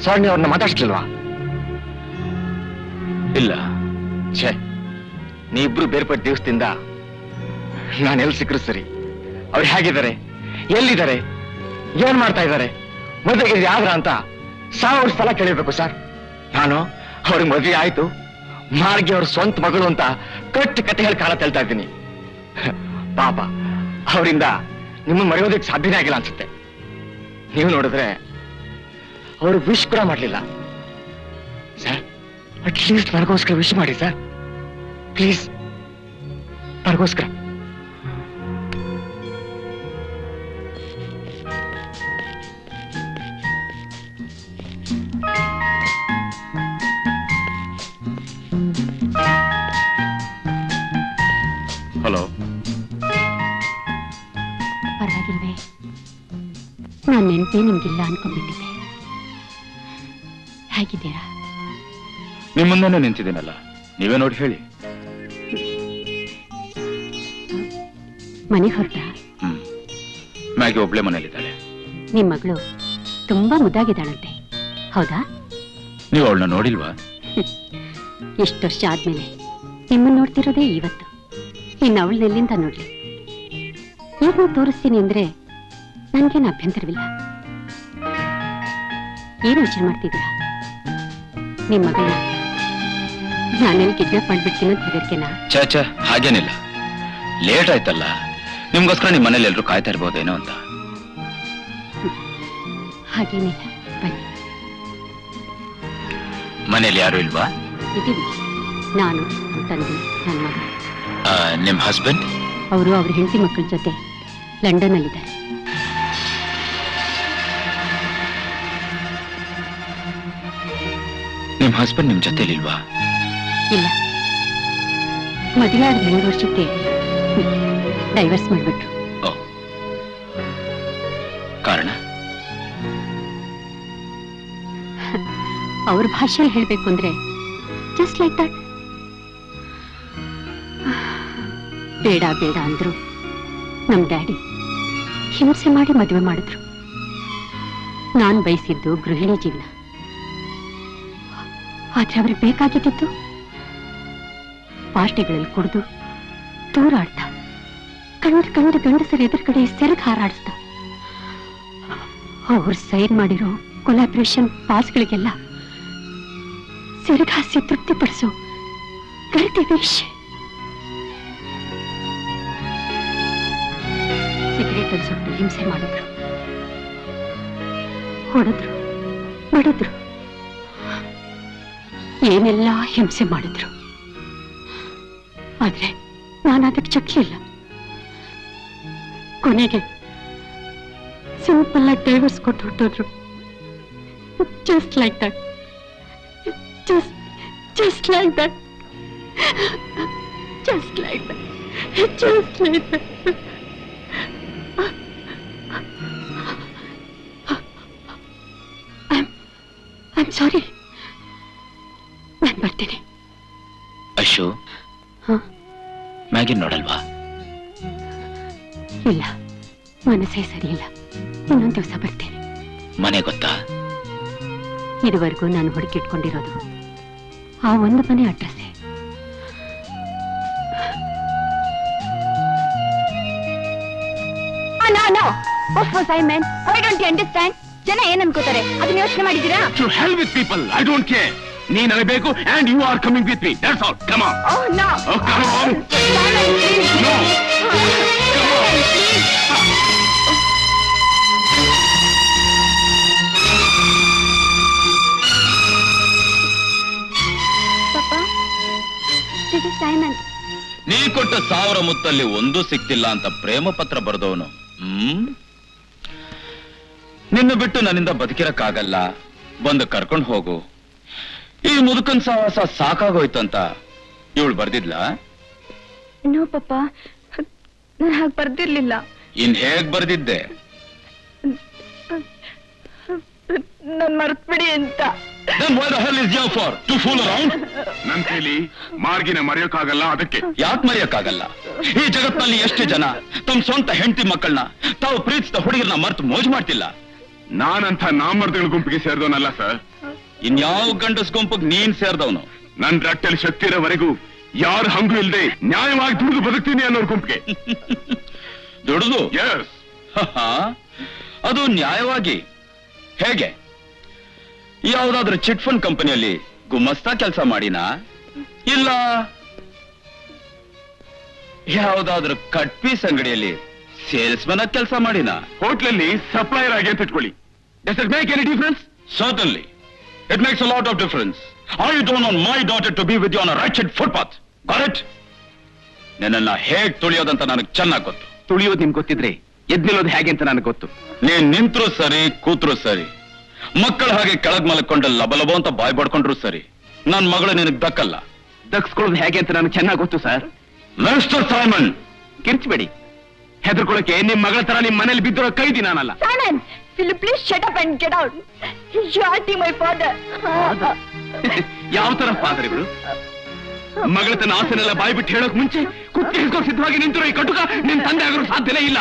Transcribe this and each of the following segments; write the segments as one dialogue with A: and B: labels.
A: Sir ನೀವು ಅವ್ರನ್ನ ಮಾತಾಡ್ಸ್ಲಿಲ್ವಾ?
B: ಇಲ್ಲ.
A: ಛೇ, ನೀವಿಬ್ರು ಬೇರ್ಪಟ್ಟ ದಿವಸದಿಂದ ನಾನು ಎಲ್ಲಿ ಸಿಕ್ಕರು ಸರಿ. ಅವ್ರು ಹೇಗಿದ್ದಾರೆ, ಎಲ್ಲಿದ್ದಾರೆ, ಏನ್ ಮಾಡ್ತಾ ಇದ್ದಾರೆ, ಮದುವೆಗೆ ಯಾವ್ದ್ರ ಅಂತ 1000 ಸಲ ಕೇಳಿರ್ಬೇಕು ಸರ್. ನಾನು ಅವ್ರಿಗೆ ಮದುವೆ ಆಯ್ತು, ಮಾರ್ಗಿ ಅವ್ರ ಸ್ವಂತ ಮಗಳು ಅಂತ ಕತೆ ಹೇಳಿ ಕಾಲ ತಳ್ತಾ ಇದ್ದೀನಿ. ಪಾಪ ಅವರಿಂದ ನಿಮ್ಮನ್ನು ಮರೆಯೋದಕ್ಕೆ ಸಾಧ್ಯನೇ ಆಗಿಲ್ಲ ಅನ್ಸುತ್ತೆ. ನೀವು ನೋಡಿದ್ರೆ ಅವರು ವಿಶ್ ಕೂಡ ಮಾಡಲಿಲ್ಲ ಸರ್. ಅಟ್ಲೀಸ್ಟ್ ನನಗೋಸ್ಕರ ವಿಶ್ ಮಾಡಿ ಸರ್, ಪ್ಲೀಸ್, ನನಗೋಸ್ಕರ.
B: ಹಲೋ.
C: ಪರವಾಗಿಲ್ವೇ? ನಾನು ನೆನಪೇ ನಿಮ್ಗಿಲ್ಲ ಅನ್ಕೊಂಡ್ಬಿಟ್ಟಿದ್ದೆ. ಹೇಗಿದ್ದೀರಾ?
B: ನಿಮ್ಮ ಮುಂದೆನೇ ನಿಂತಿದ್ದೀನಲ್ಲ, ನೀವೇ ನೋಡಿ ಹೇಳಿ.
C: ಮನೆ ಹೊರಟ?
B: ಮ್ಯಾಗಿ ಒಬ್ಳೆ ಮನೇಲಿದ್ದಾಳೆ.
C: ನಿಮ್ ಮಗಳು ತುಂಬಾ ಮುದ್ದಾಗಿದ್ದಾಳಂತೆ, ಹೌದಾ?
B: ನೀವು ಅವಳನ್ನ ನೋಡಿಲ್ವಾ?
C: ಎಷ್ಟು ವರ್ಷ ಆದ್ಮೇಲೆ ನಿಮ್ಮನ್ನ ನೋಡ್ತಿರೋದೇ ಇವತ್ತು. ಇನ್ನು ಅವಳನ್ನೆಲ್ಲಿಂದ ನೋಡ್ಲಿ? ಈಗ ತೋರಿಸ್ತೀನಿ ಅಂದ್ರೆ ನನ್ಗೇನು ಅಭ್ಯಂತರವಿಲ್ಲ. ಏನು ಯೋಚನೆ ಮಾಡ್ತಿದ್ದೀರಾ? ನಿಮ್ಮ ಮಗಳನ್ನ ನಾನೆಲ್ಲಿ ಕಿಡ್ನಾಪ್ ಮಾಡ್ಬಿಡ್ತೀನಿ ಅಂತ ಹೆದರಿಕೆನಾ?
B: ಚಾಚಾ, ಹಾಗೇನಿಲ್ಲ. ಲೇಟ್ ಆಯ್ತಲ್ಲ, ನಿಮ್ಗೋಸ್ಕರ ನಿಮ್ಮ ಮನೇಲಿ ಎಲ್ರು ಕಾಯ್ತಾ ಇರ್ಬೋದೇನೋ ಅಂತ.
C: ಹಾಗೇನಿಲ್ಲ, ಬನ್ನಿ.
B: ಮನೇಲಿ ಯಾರು ಇಲ್ವಾ?
C: ಇದೀವಿ, ನಾನು, ನನ್ನ ತಂದೆ, ನನ್ನ ಮಗ.
B: ನಿಮ್ ಹಸ್ಬೆಂಡ್?
C: ಅವರು ಅವ್ರ ಹೆಂಡತಿ ಮಕ್ಕಳ ಜೊತೆ ಲಂಡನ್ ಅಲ್ಲಿದ್ದಾರೆ.
B: ನಿಮ್ ಹಸ್ಬೆಂಡ್ ನಿಮ್ ಜೊತೆಲಿಲ್ವಾ?
C: ಇಲ್ಲ, ಮದುವೆ ಆದ 2 ವರ್ಷಕ್ಕೆ ಡೈವರ್ಸ್ ಮಾಡ್ಬಿಟ್ರು.
B: ಕಾರಣ?
C: ಅವ್ರ ಭಾಷೆಯಲ್ಲಿ ಹೇಳ್ಬೇಕು ಅಂದ್ರೆ ಜಸ್ಟ್ ಲೈಕ್ ದಟ್. ಬೇಡ ಬೇಡ ಅಂದ್ರು ನಮ್ ಡ್ಯಾಡಿ ಹಿಂಸೆ ಮಾಡಿ ಮದುವೆ ಮಾಡಿದ್ರು. ನಾನ್ ಬಯಸಿದ್ದು ಗೃಹಿಣಿ ಜೀವನ, ಆದ್ರೆ ಅವ್ರಿಗೆ ಬೇಕಾಗಿದ್ದು ಪಾರ್ಟಿಗಳಲ್ಲಿ ಕುಡಿದು ತೂರಾಡ್ತಾ, ಕಂಡು ಗಂಡಸರ ಎದುರುಗಡೆ ಸೆರಗ್ ಹಾರಾಡಿಸ್ತಾ, ಅವ್ರು ಸೈನ್ ಮಾಡಿರೋ ಕೊಲಾಬ್ರೇಷನ್ ಪಾಸ್ಗಳಿಗೆಲ್ಲ ಸೆರಗಾಸಿ ತೃಪ್ತಿಪಡಿಸೋ ಗರ್ತಿ ವೇಷ. ಸಿಗರೇಟ್ ಅಲ್ಲಿ ಸುಟ್ಟು ಹಿಂಸೆ ಮಾಡಿದ್ರು, ಹೊಡೆದ್ರು, ಬಡಿದ್ರು, ಏನೆಲ್ಲ ಹಿಂಸೆ ಮಾಡಿದ್ರು. ಆದ್ರೆ ನಾನು ಅದಕ್ಕೆ ಚಕ್ಲಿಲ್ಲ. ಕೊನೆಗೆ ಸಿಂಪಲ್ ಆಗಿ ಡೈವರ್ಸ್ ಕೊಟ್ಟು ಹೊಟ್ಟೋದ್ರು. Just like that, just like that, just like that, just like that. I'm sorry. ನಾನು ಬರ್ತೀನಿ.
B: ಅಶು, ಮ್ಯಾಗಿ ನೋಡಲ್ವಾ?
C: ಇಲ್ಲ, ಮನಸ್ಸೇ ಸರಿ ಇಲ್ಲ. ಇನ್ನೊಂದು ದಿವಸ ಬರ್ತೇನೆ.
B: ಮನೆ ಗೊತ್ತಾ?
C: ಇದುವರೆಗೂ ನಾನು ಹುಡುಕಿಟ್ಕೊಂಡಿರೋದು ಆ ಒಂದು ಮನೆ ಅಡ್ರೆಸ್. ಜನ ಏನ್ ಅನ್ಕೋತಾರೆ ಅದನ್ನ ಯೋಚನೆ ಮಾಡಿದ್ದೀರಾ?
A: To hell with people, I don't care. ನೀನ್ ಅರಬೇಕು and you are coming with me. That's all. Come on.
C: Oh no.
A: Oh, come on. No.
C: Papa, this is Simon.
B: ನೀ ಕೊಟ್ಟ 1000 ಮುತ್ತಲ್ಲಿ ಒಂದು ಸಿಕ್ತಿಲ್ಲ ಅಂತ ಪ್ರೇಮ ಪತ್ರ ಬರೆದವನು. ನಿನ್ನ ಬಿಟ್ಟು ನನ್ನಿಂದ ಬದುಕಿರಕ್ಕಾಗಲ್ಲ, ಬಂದು ಕರ್ಕೊಂಡು ಹೋಗು. ಈ ಮುದುಕನ್ ಸಹವಾಸ ಸಾಕಾಗೋಯ್ತಂತ ಇವಳು ಬರ್ದಿದ್ಲ?
C: ನೋ ಪಪ್ಪ, ನಾನು ಹಾಗೆ ಬರ್ದಿರ್ಲಿಲ್ಲ.
B: ಇನ್ ಹೇಗ್ ಬರ್ದಿದ್ದೆ?
C: ನನ್ ಮರ್ತ್ಬಿಡಿ ಅಂತ.
B: Then why the hell is you for? To fool around?
A: ನನ್ ಕೈಲಿ ಮಾರ್ಗಿನ ಮರೆಯೋಕ್ಕಾಗಲ್ಲ, ಅದಕ್ಕೆ.
B: ಯಾಕೆ ಮರೆಯಕ್ಕಾಗಲ್ಲ? ಈ ಜಗತ್ನಲ್ಲಿ ಎಷ್ಟು ಜನ ತಮ್ಮ ಸ್ವಂತ ಹೆಂಡತಿ ಮಕ್ಕಳನ್ನ ತಾವು ಪ್ರೀತಿಸಿದ ಹುಡುಗರನ್ನ ಮರ್ತು ಮೋಜು ಮಾಡ್ತಿಲ್ಲ.
A: ನಾನಂತ ನಾಮರ್ದಗಳ ಗುಂಪಿಗೆ ಸೇರಿದವನಲ್ಲ ಸರ್.
B: ಇನ್ಯಾವ ಗಂಡಸ್ ಗುಂಪಿಗೆ ನೀನ್ ಸೇರ್ದವನು?
D: ನನ್ ರಟ್ಟಲ್ಲಿ ಶಕ್ತಿ ಇರೋವರೆಗೂ ಯಾರು ಹಂಗು ಇಲ್ಲದೆ ನ್ಯಾಯವಾಗಿ ದುಡಿದು ಬದುಕ್ತೀನಿ ಅನ್ನೋರ್ ಗುಂಪಿಗೆ.
B: ದುಡಿದು
D: ಎಸ್,
B: ಅದು ನ್ಯಾಯವಾಗಿ ಹೇಗೆ? ಯಾವ್ದಾದ್ರೂ ಚಿಟ್ ಫಂಡ್ ಕಂಪನಿಯಲ್ಲಿ ಗುಮ್ಮಸ್ತಾ ಕೆಲಸ ಮಾಡಿನಾ, ಇಲ್ಲ ಯಾವ್ದಾದ್ರೂ ಕಟ್ ಪೀಸ್ ಅಂಗಡಿಯಲ್ಲಿ ಸೇಲ್ಸ್ಮನ್ ಆಗಿ ಕೆಲಸ ಮಾಡಿನಾ,
D: ಹೋಟ್ಲಲ್ಲಿ ಸಪ್ಲೈಯರ್ ಆಗಿ ಅಂತ ಇಟ್ಕೊಳ್ಳಿ. Does it make any difference?
B: Certainly. It makes a lot of difference. I don't want my daughter to be with you on a wretched footpath. Got it? ನಿನ್ನನ್ನ ಹೇಗ್ ತುಳಿಯೋದಂತ ನನಗೆ ಚೆನ್ನಾಗಿ ಗೊತ್ತು.
A: ತುಳಿಯೋದು ನಿಮ್ಗೆ ಗೊತ್ತಿದ್ರೆ ಎದ್ ನಿಲ್ಲೋದು ಹೇಗೆ ಅಂತ ನನಗೆ ಗೊತ್ತು.
B: ನೀನ್ ನಿಂತ್ರು ಸರಿ, ಕೂತ್ರು ಸರಿ, ಮಕ್ಕಳ ಹಾಗೆ ಕೆಳಗ್ ಮಲ್ಕೊಂಡು ಲಬಲಬೋ ಅಂತ ಬಾಯ್ ಬಡ್ಕೊಂಡ್ರು ಸರಿ, ನನ್ ಮಗಳು ನಿನಗ್ ದಕ್ಕಲ್ಲ.
A: ದಕ್ಸ್ಕೊಳ್ಳೋದು ಹೇಗೆ ಅಂತ ನನಗೆ ಚೆನ್ನಾಗಿ ಗೊತ್ತು ಸರ್.
B: ಮಿಸ್ಟರ್ ಸೈಮನ್,
A: ಕಿರ್ಚ್ಬೇಡಿ. ಹೆದರ್ಕೊಳ್ಳೋಕೆ ನಿಮ್ ಮಗಳ ತರ ನಿಮ್ ಮನೇಲಿ ಬಿದ್ದಿರೋ ಕೈದಿ ನಾನಲ್ಲ.
E: Simon, will you please shut up and get out? You are hurting my father.
A: ಯಾವ ತರ ಫಾದರ್ ಇವರು? ಮಗಳ ತನ್ನ ಆಸೆನೆಲ್ಲ ಬಾಯಿ ಬಿಟ್ಟು ಹೇಳೋಕ್ ಮುಂಚೆ ಕುತ್ತಿ ಹಿಡ್ಕೊಂಡು ಸಿದ್ಧವಾಗಿ ನಿಂತಿರೋ ಈ ಕಟುಕ ನಿಮ್ ತಂದೆ ಆಗಿರೋ ಸಾಧ್ಯನೇ ಇಲ್ಲ.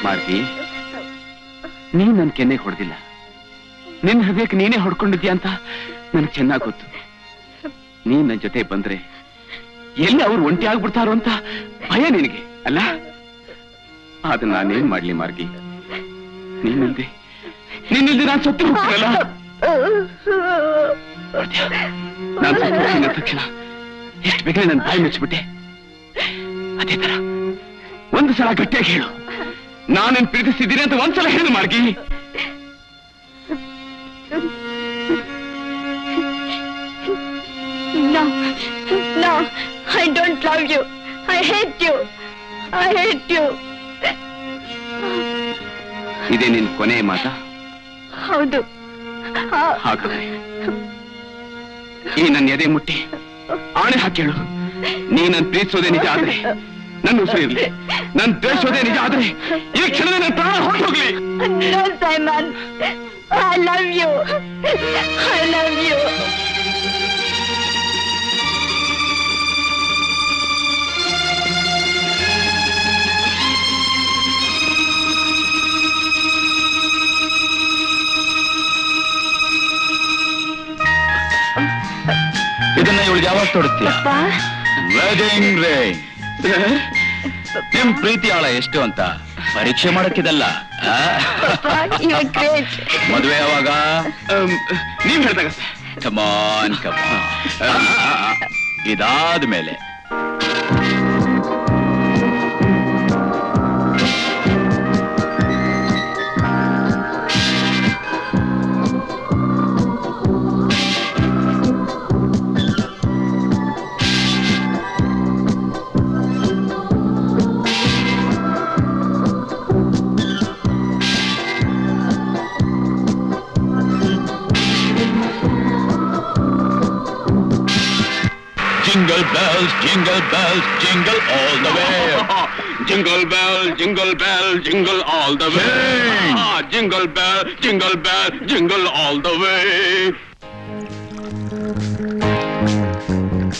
A: ಮಾರ್ಗಿ, ನೀನ್ ನನ್ ಕೆನ್ನೆಗೆ ಹೊಡೆದಿಲ್ಲ, ನಿನ್ ಹೃದಯಕ್ಕೆ ನೀನೇ ಹೊಡ್ಕೊಂಡಿದ್ಯಾ ಅಂತ ನನಗೆ ಚೆನ್ನಾಗ್ ಗೊತ್ತು. ನೀನ್ ನನ್ ಜೊತೆ ಬಂದ್ರೆ ಎಲ್ಲಿ ಅವ್ರು ಒಂಟಿ ಆಗ್ಬಿಡ್ತಾರೋ ಅಂತ ಭಯ ನಿನಗೆ ಅಲ್ಲ? ಆದ್ರೆ ನಾನೇನ್ ಮಾಡ್ಲಿ ಮಾರ್ಗಿ, ನೀನಿಲ್ದೆ ನಾನ್ ಸತ್ತು ಹೋಗ್ತೀನಲ್ಲ. ನಾನ್ ಸತ್ತು ಹೋಗ್ತೀನಿ ತಕ್ಷಣ ಎಷ್ಟು ಬೇಗ ನನ್ ಬಾಯಿ ಮುಚ್ಚಿಬಿಟ್ಟೆ. ಅದೇ ತರ ಒಂದು ಸಲ ಗಟ್ಟಿಯಾಗಿ ಹೇಳು, ನಾನೇನ್ ಪ್ರೀತಿಸಿದ್ದೀನಿ ಅಂತ ಒಂದ್ಸಲ ಹೇಳು ಮಾರ್ಗಿ.
E: No, no, I don't love you. I hate you. I hate you.
A: ಇದೇ ನಿನ್ ಕೊನೆಯ ಮಾತಾ?
E: ಹೌದು.
A: ಹಾಗಾದ್ರೆ ಈ ನನ್ನ ಎದೆ ಮುಟ್ಟಿ ಆಣೆ ಹಾಕೇಳು, ನೀ ನನ್ ಪ್ರೀತಿಸೋದೇ ನಿಜ ಆದ್ರೆ ನನ್ನ ಉಸಿರು ಇರ್ಲಿ, ನನ್ ದ್ವೇಷೋದೇ ನಿಜ ಆದ್ರೆ ಈ ಕ್ಷಣದ ನನ್ನ ಪ್ರಾಣ ಹೊರಟೋಗ್ಲಿ.
E: No, Simon. I love you. I love you.
B: ಇದನ್ನ ಇವಳಿಗೆ ಯಾವಾಗ ತೊಡುತ್ತೀಯ? Wedding ring. ನಿಮ್ ಪ್ರೀತಿ ಆಳ ಎಷ್ಟು ಅಂತ ಪರೀಕ್ಷೆ ಮಾಡಕ್ಕಿದಲ್ಲ.
E: You are great.
B: ಮದುವೆ ಯಾವಾಗ?
A: ನೀವ್ ಹೇಳ್ದಾಗ
B: ಕಮಾನ್ ಕಮಾನ್. ಇದಾದ್ಮೇಲೆ jingle bells, jingle all the way.
D: Jingle bell, jingle all the way. Jingle bell, jingle all the way.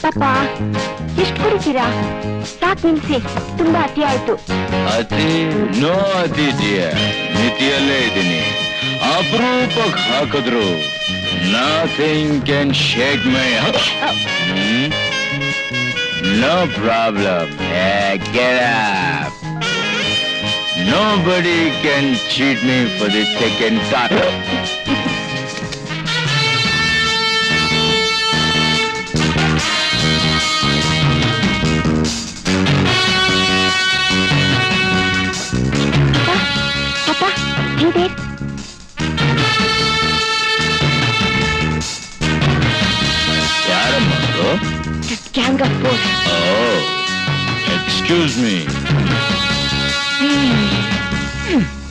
E: ಪಾಪ, ಎಷ್ಟು ಕುಡಿತೀರಾ? ಸಾಕ್ ನಿಲ್ಸಿ, ತುಂಬಾ ಅತಿ ಆಯ್ತು.
B: ಅತಿ ನೋ ಅತಿ ಡಿಯರ್, ಮಿತಿಯಲ್ಲೇ ಇದ್ದೀನಿ. ಅಪರೂಪಕ್ಕೆ ಹಾಕಿದ್ರು nothing can shake my. No problem. Get up. Nobody can cheat me for the second time.
E: Papa, hey there.
B: ಯಾರಮ್ಮ?
E: This gang of four.
B: Oh, excuse me.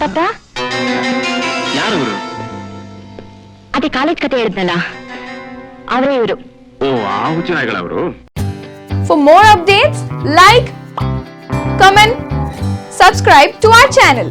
E: Papa,
A: ಯಾರವರು?
E: ಅದೇ ಕಾಲೇಜ್ ಕತೆ ಹೇಳಿದ್ನಲ್ಲ, ಅವರೇ ಇವರು.
D: ಓ, ಆ ಹುಚ್ಚನಾಯಿಗಳವರು.
F: For more updates, like, comment, subscribe to our channel.